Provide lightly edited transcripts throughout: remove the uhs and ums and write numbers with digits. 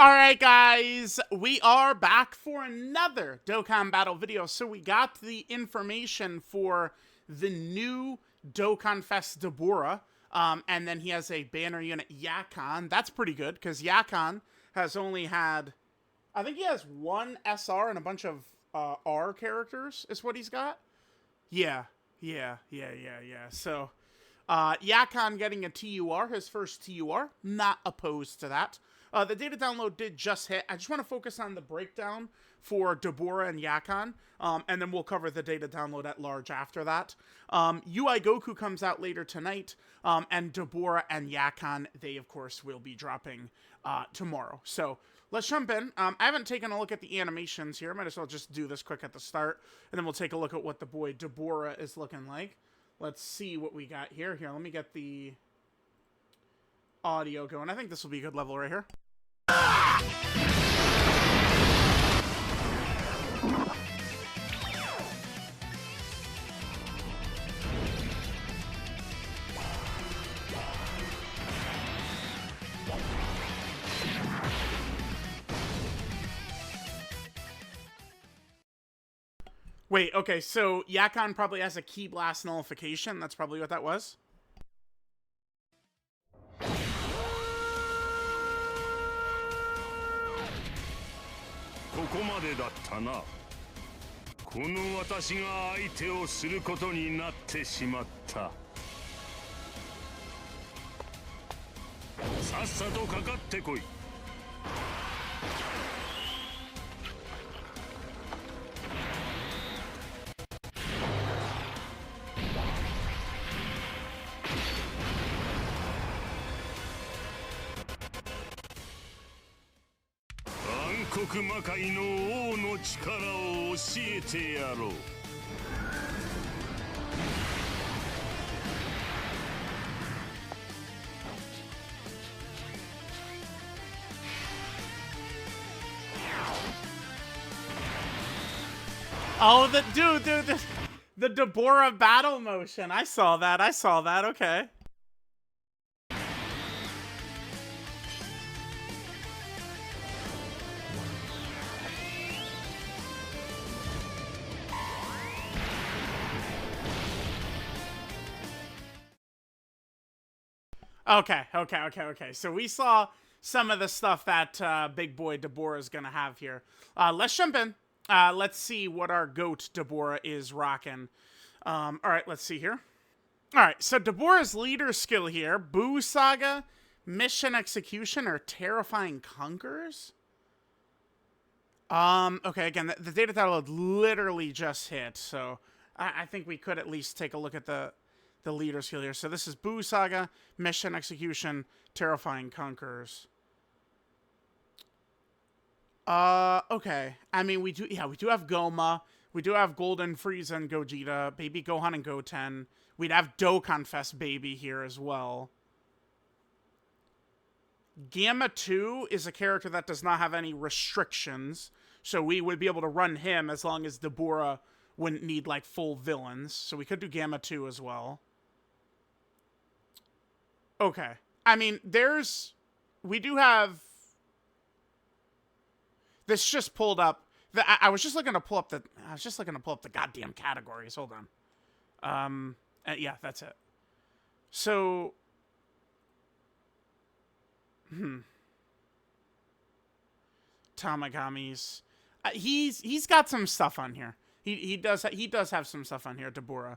Alright guys, we are back for another Dokkan battle video. So we got the information for the new DOKKANFEST Dabura. And then he has a banner unit, Yakon. That's pretty good, because Yakon has only had... I think he has one SR and a bunch of R characters, is what he's got. Yeah. So, Yakon getting a TUR, his first TUR. Not opposed to that. The data download did just hit. I just want to focus on the breakdown for Dabura and Yakon, and then we'll cover the data download at large after that. UI Goku comes out later tonight, and Dabura and Yakon, they, of course, will be dropping tomorrow. So, let's jump in. I haven't taken a look at the animations here. Might as well just do this quick at the start, and then we'll take a look at what the boy Dabura is looking like. Let's see what we got here. Here, let me get the audio going. I think this will be a good level right here. Wait, okay, so Yakon probably has a Ki Blast nullification. That's probably what that was. ここまでだったな。この私が相手をすることになってしまった。さっさとかかってこい。暗黒魔界の王の力を教えてやろう。Oh, the Dabura battle motion. I saw that. Okay. Okay. So we saw some of the stuff that big boy Dabura is gonna have here. Let's jump in. Let's see what our goat Dabura is rocking. Alright, let's see here. Alright, so Dabura's leader skill here, Buu Saga, Mission Execution, or Terrifying Conquers? Okay, again, the data download literally just hit, so I think we could at least take a look at the leader skill here. So this is Buu Saga, Mission Execution, Terrifying Conquers. Okay. I mean, we do have Goma. We do have Golden Frieza and Gogeta, Baby Gohan and Goten. We'd have DOKKANFEST Baby here as well. Gamma 2 is a character that does not have any restrictions, so we would be able to run him as long as Dabura wouldn't need, like, full villains. So we could do Gamma 2 as well. Okay. I mean, we do have... This just pulled up. I was just looking to pull up the goddamn categories. Hold on. Yeah, that's it. So, Tamagamis. He's got some stuff on here. He does have some stuff on here, Dabura.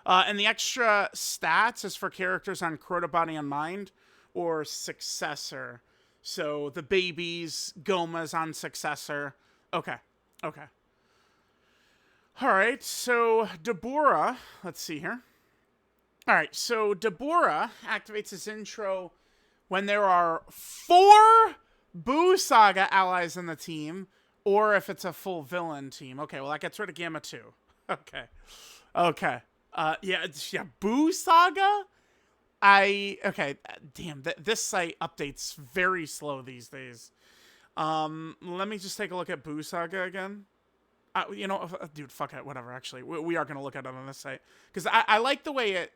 And the extra stats is for characters on Crota Body and Mind or Successor. So, the babies, Goma's on Successor. Okay. Alright, so Dabura, let's see here. Alright, so Dabura activates his intro when there are 4 Buu Saga allies in the team, or if it's a full villain team. Okay, well, that gets rid of Gamma 2. Okay. Yeah, Buu Saga? Okay, damn, this site updates very slow these days. Let me just take a look at Buu Saga again. You know, dude, fuck it, whatever, actually. We are going to look at it on this site. Because I like the way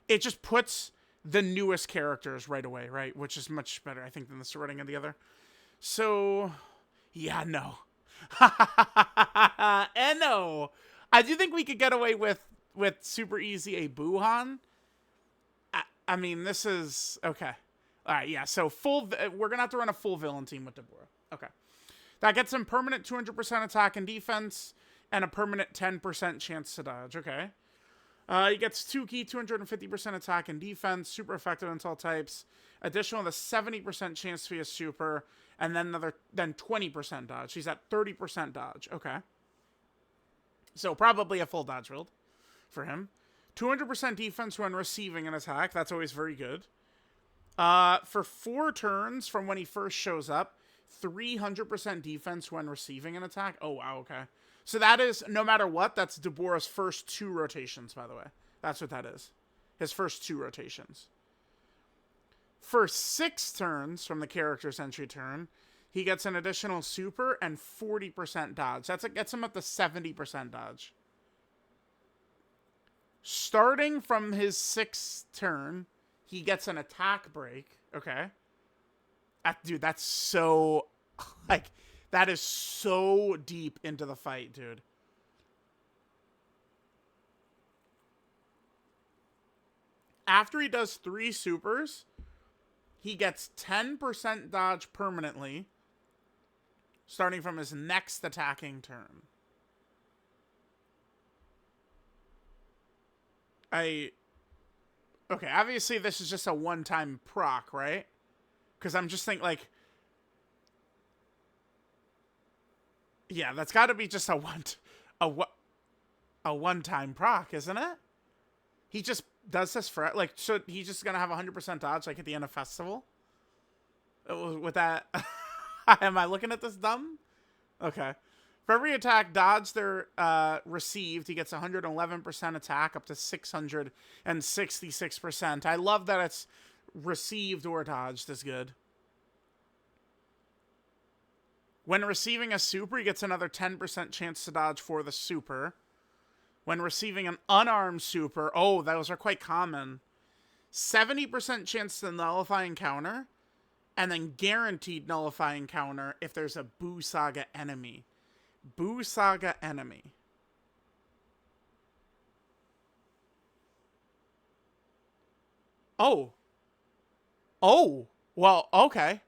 it just puts the newest characters right away, right? Which is much better, I think, than the sorting of the other. So, yeah, no. And no. I do think we could get away with super easy a Buhan. I mean, this is... Okay. All right, yeah. So, we're going to have to run a full villain team with Dabura. Okay. That gets him permanent 200% attack and defense and a permanent 10% chance to dodge. Okay. He gets 2 key, 250% attack and defense, super effective against all types. Additional to 70% chance to be a super, and then 20% dodge. He's at 30% dodge. Okay. So probably a full dodge build for him. 200% defense when receiving an attack. That's always very good. For 4 turns from when he first shows up, 300% defense when receiving an attack. Oh, wow, okay. So that is, no matter what, that's Dabura's first 2 rotations, by the way. That's what that is. His first 2 rotations. For 6 turns from the character's entry turn, he gets an additional super and 40% dodge. That gets him up to 70% dodge. Starting from his 6th turn, he gets an attack break. Okay. Dude, that's so... Like, that is so deep into the fight, dude. After he does 3 supers, he gets 10% dodge permanently, starting from his next attacking turn. Okay, obviously this is just a one-time proc, right? Because I'm just thinking, like... Yeah, that's got to be just a one-time proc, isn't it? He just does this for... Like, so he's just going to have 100% dodge, like, at the end of Festival? With that... Am I looking at this dumb? Okay. For every attack dodged or received, he gets 111% attack up to 666%. I love that it's received or dodged is good. When receiving a super, he gets another 10% chance to dodge for the super. When receiving an unarmed super, oh, those are quite common. 70% chance to nullify encounter, and then guaranteed nullify encounter if there's a Buu Saga enemy. Buu Saga enemy. Oh. Oh. Well, okay.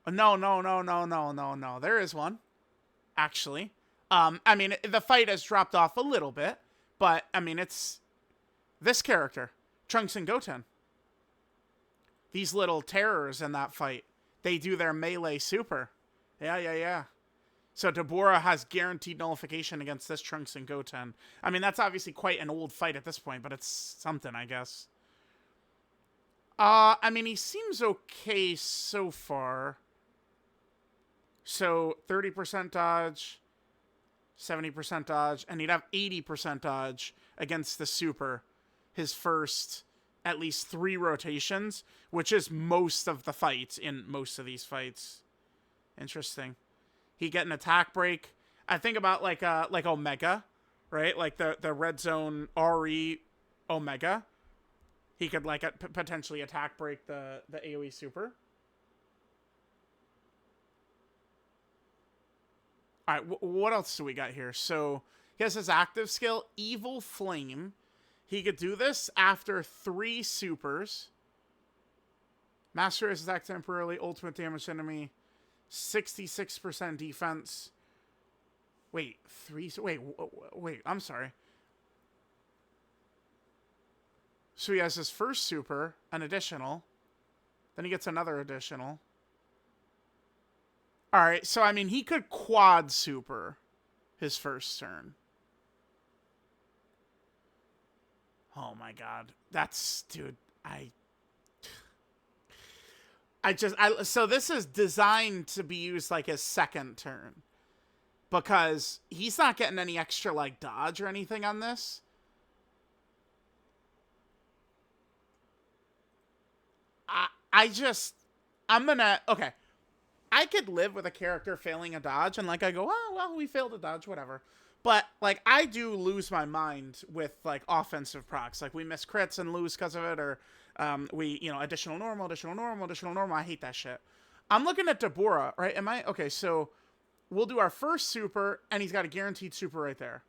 No. There is one. Actually. I mean, the fight has dropped off a little bit. But, I mean, it's this character. Trunks and Goten. These little terrors in that fight. They do their melee super. Yeah. So Dabura has guaranteed nullification against this Trunks and Goten. I mean, that's obviously quite an old fight at this point, but it's something, I guess. I mean, he seems okay so far. So, 30% dodge, 70% dodge, and he'd have 80% dodge against the super. His first, at least 3 rotations, which is most of the fights in most of these fights. Interesting. He get an attack break. I think about like Omega, right? Like the Red Zone RE Omega. He could like potentially attack break the AoE super. All right, what else do we got here? So he has his active skill, Evil Flame. He could do this after 3 supers. Master his attack temporarily, ultimate damage enemy, 66% defense. Wait, I'm sorry. So he has his first super, an additional. Then he gets another additional. Alright, so I mean, he could quad super his first turn. Oh my god. That's, dude, so this is designed to be used like his second turn. Because he's not getting any extra, like, dodge or anything on this. Okay. I could live with a character failing a dodge, and, like, I go, oh, well, we failed a dodge, whatever. But, like, I do lose my mind with, like, offensive procs. Like, we miss crits and lose because of it, or we, additional normal. I hate that shit. I'm looking at Dabura, right? Okay, so we'll do our first super, and he's got a guaranteed super right there.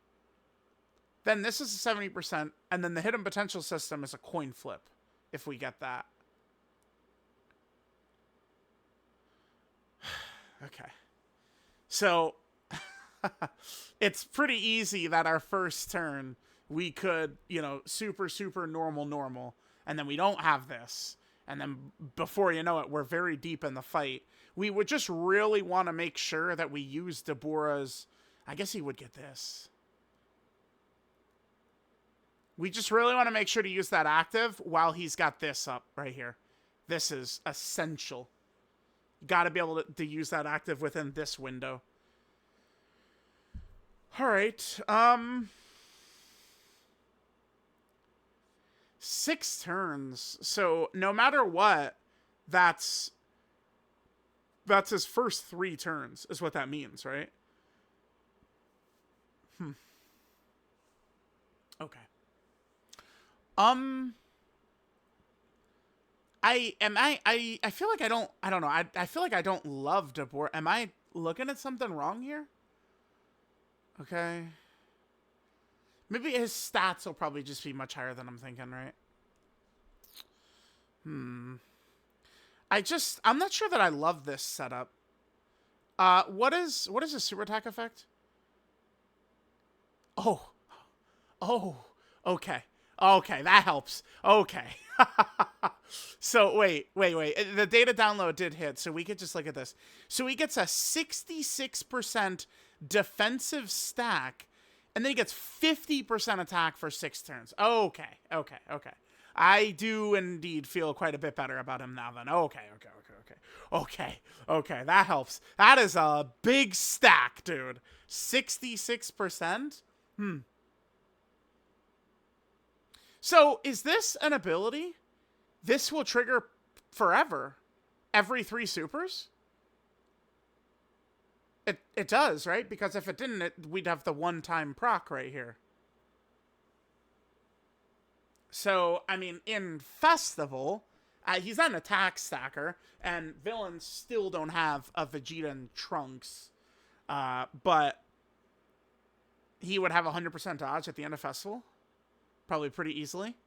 Then this is a 70%, and then the hidden potential system is a coin flip, if we get that. Okay. So, it's pretty easy that our first turn, we could, you know, super, super normal, and then we don't have this. And then before you know it, we're very deep in the fight. We would just really want to make sure that we use Dabura's... I guess he would get this. We just really want to make sure to use that active while he's got this up right here. This is essential. You got to be able to use that active within this window. All right. 6 turns. So no matter what, that's his first 3 turns is what that means, right? Okay. I feel like I don't know. I feel like I don't love Dabura. Am I looking at something wrong here? Okay. Maybe his stats will probably just be much higher than I'm thinking, right? I'm not sure that I love this setup. What is his super attack effect? Oh, okay. Okay, that helps. Okay. So, wait. The data download did hit, so we could just look at this. So he gets a 66% defensive stack, and then he gets 50% attack for 6 turns. Okay. I do indeed feel quite a bit better about him now then. Okay, that helps. That is a big stack, dude. 66%? So, is this an ability? This will trigger forever. Every 3 supers? It does, right? Because if it didn't, we'd have the one-time proc right here. So, I mean, in Festival, he's not an attack stacker, and villains still don't have a Vegeta and Trunks. But he would have 100% dodge at the end of Festival. Probably pretty easily.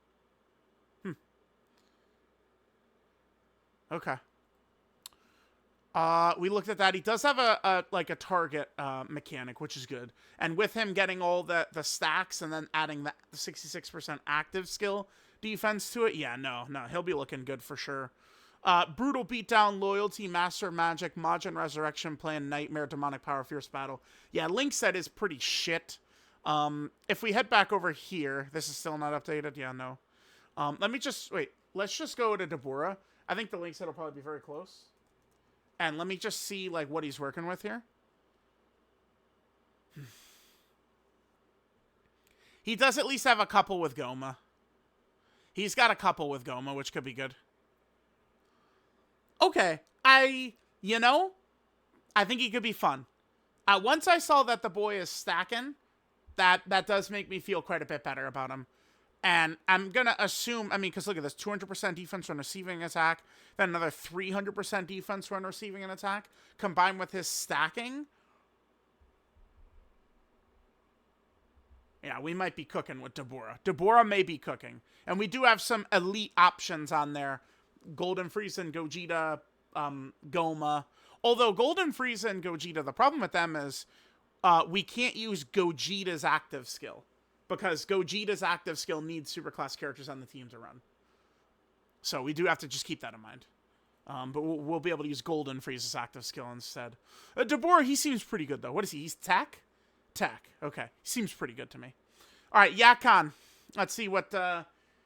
Okay. We looked at that. He does have a target mechanic, which is good. And with him getting all the stacks and then adding the 66% active skill defense to it, yeah, no, he'll be looking good for sure. Brutal Beatdown, Loyalty, Master of Magic, Majin Resurrection Plan, Nightmare, Demonic Power, Fierce Battle. Yeah, Link's set is pretty shit. If we head back over here, this is still not updated. Yeah, no. Let's just go to Dabura. I think the Link set will probably be very close. And let me just see, like, what he's working with here. He does at least have a couple with Goma. He's got a couple with Goma, which could be good. Okay. I think he could be fun. Once I saw that the boy is stacking, that does make me feel quite a bit better about him. And I'm going to assume, because look at this, 200% defense when receiving an attack, then another 300% defense when receiving an attack, combined with his stacking. Yeah, we might be cooking with Dabura. Dabura may be cooking. And we do have some elite options on there. Golden Frieza and Gogeta, Goma. Although Golden Frieza and Gogeta, the problem with them is we can't use Gogeta's active skill. Because Gogeta's active skill needs superclass characters on the team to run. So we do have to just keep that in mind. But we'll be able to use Golden Frieza's active skill instead. Dabura, he seems pretty good, though. What is he? He's tech? Tech. Okay. Seems pretty good to me. All right, Yakon. Let's see what the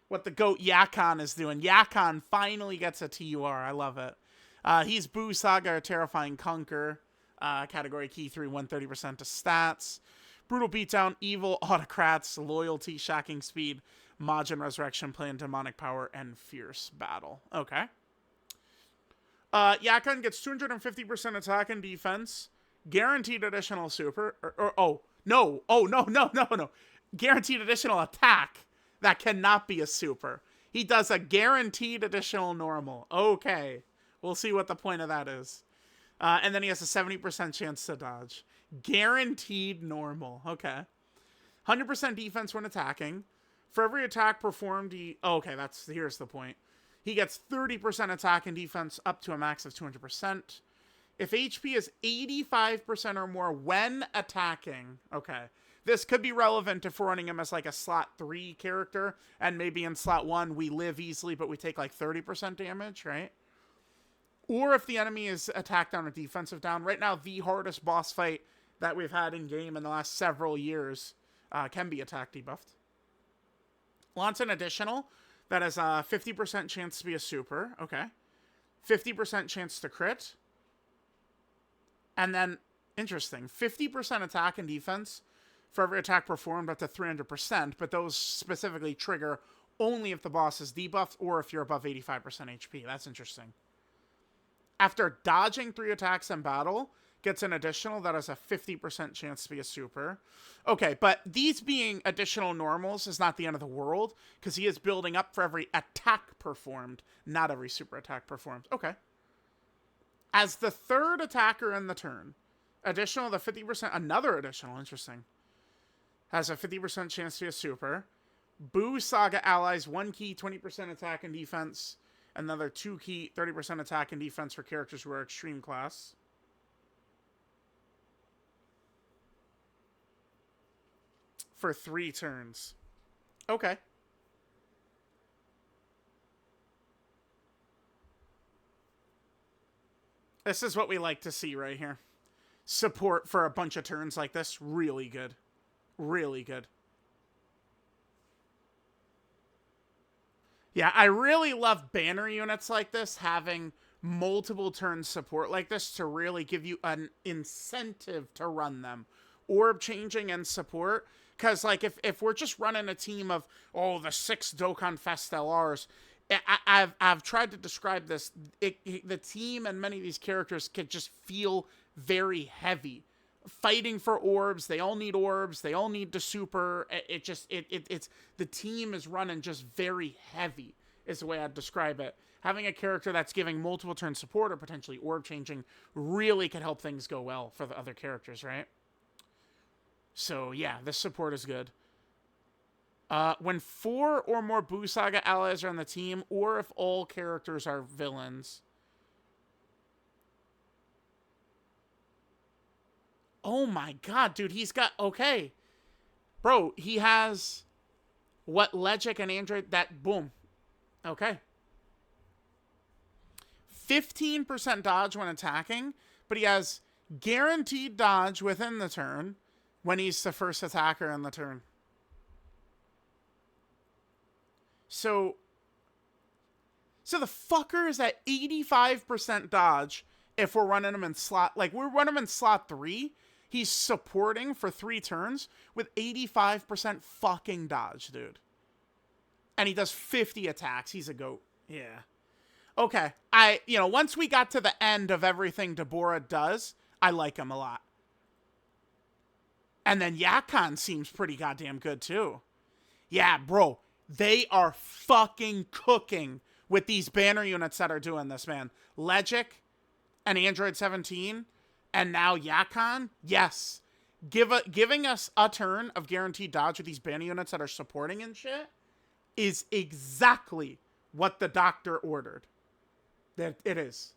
GOAT Yakon is doing. Yakon finally gets a TUR. I love it. He's Boo Saga or Terrifying Conquer. Category key 3, 130% to stats. Brutal Beatdown, Evil, Autocrats, Loyalty, Shocking Speed, Majin Resurrection Plan, Demonic Power, and Fierce Battle. Okay. Yakon gets 250% attack and defense, guaranteed additional super, no. Guaranteed additional attack that cannot be a super. He does a guaranteed additional normal. Okay. We'll see what the point of that is. And then he has a 70% chance to dodge. Guaranteed normal. Okay. 100% defense when attacking. For every attack performed, here's the point. He gets 30% attack and defense up to a max of 200%. If HP is 85% or more when attacking, okay. This could be relevant if we're running him as like a slot 3 character, and maybe in slot 1 we live easily, but we take like 30% damage, right? Or if the enemy is attack down or defensive down. Right now, the hardest boss fight that we've had in game in the last several years can be attack debuffed. Launch an additional that has a 50% chance to be a super. Okay. 50% chance to crit. And then, interesting, 50% attack and defense for every attack performed up to 300%, but those specifically trigger only if the boss is debuffed or if you're above 85% HP. That's interesting. After dodging 3 attacks in battle, gets an additional that has a 50% chance to be a super. Okay, but these being additional normals is not the end of the world, because he is building up for every attack performed, not every super attack performed. Okay. As the 3rd attacker in the turn, additional the 50%, another additional, interesting, has a 50% chance to be a super. Boo Saga allies 1 key, 20% attack and defense. Another 2 key, 30% attack and defense for characters who are extreme class. For 3 turns. Okay. This is what we like to see right here. Support for a bunch of turns like this. Really good. Really good. Yeah, I really love banner units like this having multiple turn support like this to really give you an incentive to run them. Orb changing and support. Because, like, if we're just running a team of, the 6 DOKKANFEST LRs, I've tried to describe this. The team and many of these characters could just feel very heavy. Fighting for orbs, they all need orbs, they all need the super. It's the team is running just very heavy, is the way I'd describe it. Having a character that's giving multiple turn support or potentially orb changing really could help things go well for the other characters, right? So, yeah, this support is good. When 4 or more Boo Saga allies are on the team, or if all characters are villains. Oh my god, dude, he's got... Okay. Bro, he has... What, Legic and Android... That... Boom. Okay. 15% dodge when attacking, but he has guaranteed dodge within the turn when he's the first attacker in the turn. So the fucker is at 85% dodge if we're running him in slot... Like, we're running him in slot 3. He's supporting for 3 turns with 85% fucking dodge, dude. And he does 50 attacks. He's a goat. Yeah. Okay. Once we got to the end of everything Dabura does, I like him a lot. And then Yakon seems pretty goddamn good, too. Yeah, bro. They are fucking cooking with these banner units that are doing this, man. Legic and Android 17, and now Yakon. Yes. Giving us a turn of guaranteed dodge with these banner units that are supporting and shit is exactly what the doctor ordered. It is.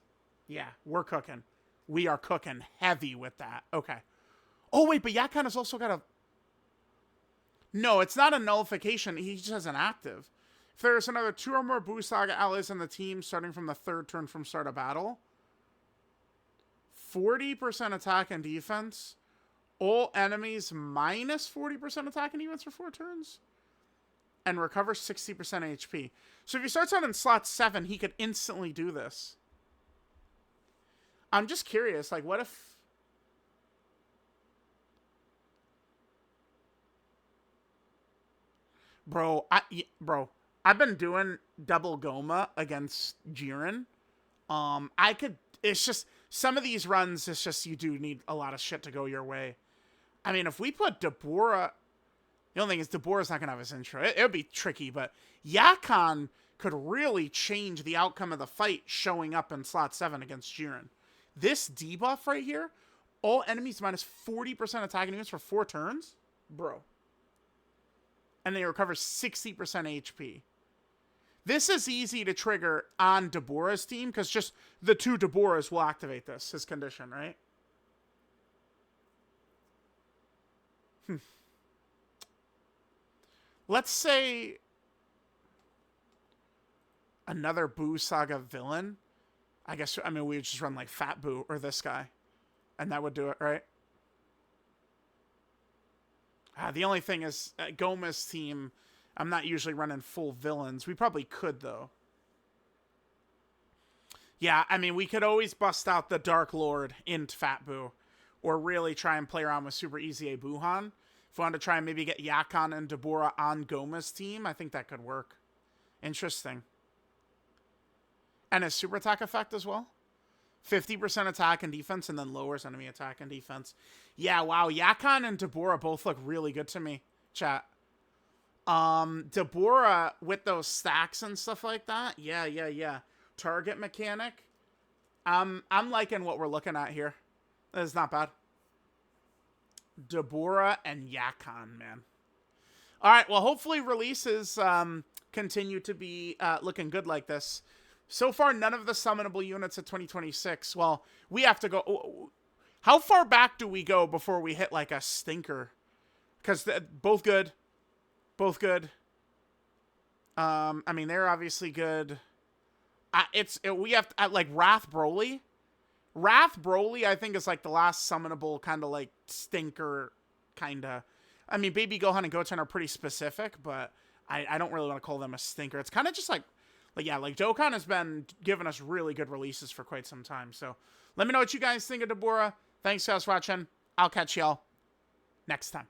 Yeah, we're cooking. We are cooking heavy with that. Okay. Oh, wait, but Yakon has also got a... No, it's not a nullification. He just has an active. If there's another 2 or more Boo Saga allies in the team starting from the 3rd turn from start of battle, 40% attack and defense, all enemies minus 40% attack and defense for 4 turns, and recovers 60% HP. So if he starts out in slot 7, he could instantly do this. I'm just curious, like, what if... Bro, I've been doing double Goma against Jiren. It's just, some of these runs, it's just, you do need a lot of shit to go your way. I mean, if we put Dabura, the only thing is Dabura's not going to have his intro. It would be tricky, but Yakon could really change the outcome of the fight showing up in slot 7 against Jiren. This debuff right here, all enemies minus 40% attacking units for 4 turns? Bro. And they recover 60% HP. This is easy to trigger on Dabura's team, because just the 2 Daburas will activate this, his condition, right? Let's say another Buu Saga villain. I guess, I mean, we would just run like Fat Buu or this guy. And that would do it, right? The only thing is, Goma's team, I'm not usually running full villains. We probably could, though. Yeah, I mean, we could always bust out the Dark Lord into Fat Buu. Or really try and play around with Super Easy A Buhan. If we wanted to try and maybe get Yakon and Dabura on Goma's team, I think that could work. Interesting. And his super attack effect as well. 50% attack and defense, and then lowers enemy attack and defense. Yeah, wow. Yakon and Dabura both look really good to me, chat. Dabura with those stacks and stuff like that. Yeah. Target mechanic. I'm liking what we're looking at here. That is not bad. Dabura and Yakon, man. All right, well, hopefully releases continue to be looking good like this. So far, none of the summonable units at 2026. Well, we have to go... How far back do we go before we hit, like, a stinker? Because both good. Both good. I mean, they're obviously good. We have to... like, Wrath Broly... Wrath Broly, I think, is like the last summonable kind of like stinker, kind of. I mean, Baby Gohan and Goten are pretty specific, but I don't really want to call them a stinker. It's kind of just like yeah, like Dokkan has been giving us really good releases for quite some time. So let me know what you guys think of Dabura. Thanks guys for watching. I'll catch y'all next time.